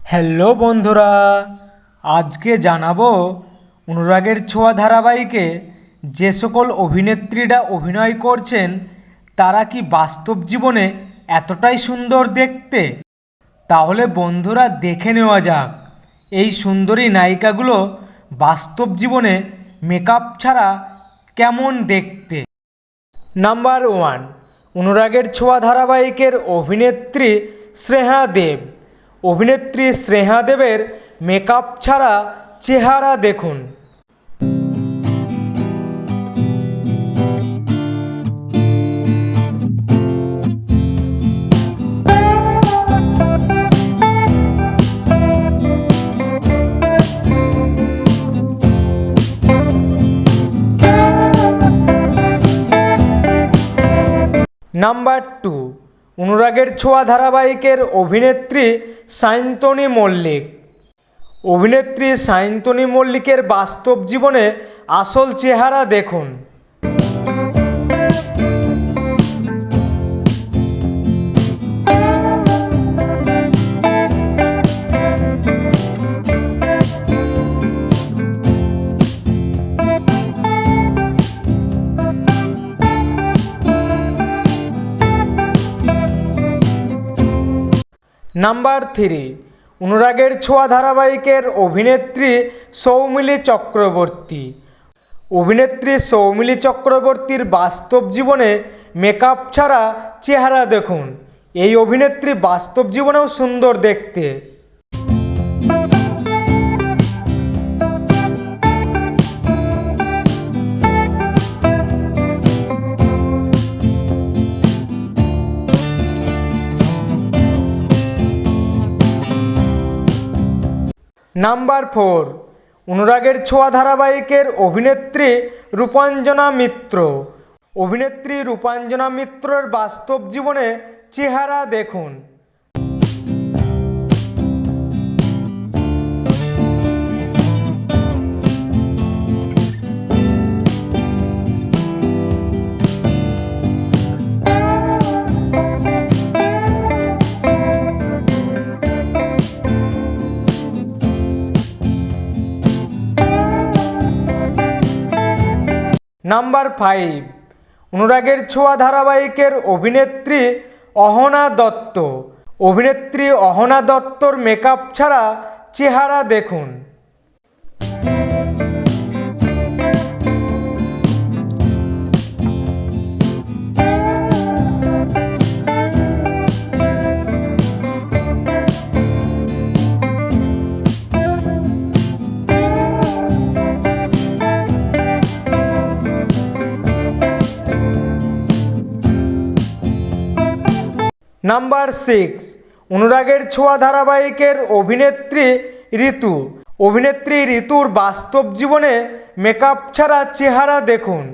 Hello বন্ধুরা, আজকে জানাবো অনুরাগের ছোঁয়া ধারাবাহিকে যে সকল অভিনেত্রীরা অভিনয় করছেন তারা কি বাস্তব জীবনে এতটাই সুন্দর দেখতে। তাহলে বন্ধুরা দেখে নেওয়া যাক এই সুন্দরী নায়িকাগুলো বাস্তব জীবনে মেকআপ ছাড়া কেমন দেখতে। নাম্বার 1, অনুরাগের ছোঁয়া ধারাবাহিকের অভিনেত্রী স্নেহা দেব। অভিনেত্রী স্নেহা দেবের মেকআপ ছাড়া চেহারা দেখুন। নাম্বার 2, অনুরাগের ছোঁয়া ধারাবাহিকের অভিনেত্রী সায়ন্তনী মল্লিক। অভিনেত্রী সায়ন্তনী মল্লিকের বাস্তব জীবনে আসল চেহারা দেখুন। নাম্বার 3, অনুরাগের ছোঁয়া ধারাবাহিকের অভিনেত্রী সৌমিলি চক্রবর্তী। অভিনেত্রী সৌমিলি চক্রবর্তীর বাস্তব জীবনে মেকআপ ছাড়া চেহারা দেখুন। এই অভিনেত্রী বাস্তব জীবনেও সুন্দর দেখতে। নাম্বার 4, অনুরাগের ছোঁয়া ধারাবাহিকের অভিনেত্রী রূপাঞ্জনা মিত্র। অভিনেত্রী রূপাঞ্জনা মিত্রের বাস্তব জীবনে চেহারা দেখুন। নাম্বার 5, অনুরাগের ছোঁয়া ধারাবাহিকের অভিনেত্রী অহনা দত্ত। অভিনেত্রী অহনা দত্তর মেকআপ ছাড়া চেহারা দেখুন। নাম্বার 6, অনুরাগের ছোঁয়া ধারাবাহিকের অভিনেত্রী ঋতু। অভিনেত্রী ঋতুর বাস্তব জীবনে মেকআপ ছাড়া চেহারা দেখুন।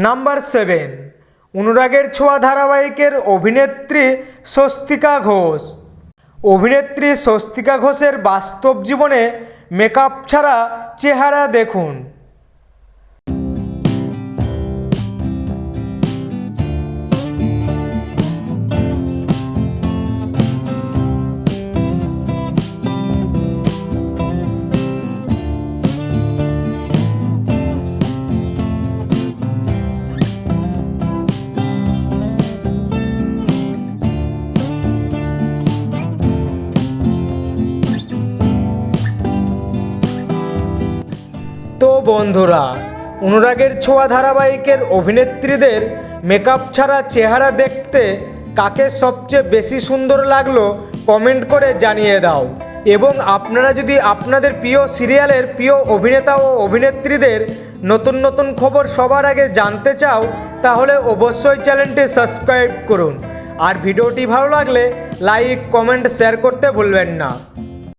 নাম্বার 7, অনুরাগের ছোঁয়া ধারাবাহিকের অভিনেত্রী স্বস্তিকা ঘোষ। অভিনেত্রী স্বস্তিকা ঘোষের বাস্তব জীবনে মেকআপ ছাড়া চেহারা দেখুন। তো বন্ধুরা, অনুরাগের ছোঁয়া ধারাবাহিকের অভিনেত্রীদের মেকআপ ছাড়া চেহারা দেখতে কাকে সবচেয়ে বেশি সুন্দর লাগলো কমেন্ট করে জানিয়ে দাও। এবং আপনারা যদি আপনাদের প্রিয় সিরিয়ালের প্রিয় অভিনেতা ও অভিনেত্রীদের নতুন নতুন খবর সবার আগে জানতে চাও তাহলে অবশ্যই চ্যানেলটি সাবস্ক্রাইব করুন। আর ভিডিওটি ভালো লাগলে লাইক, কমেন্ট, শেয়ার করতে ভুলবেন না।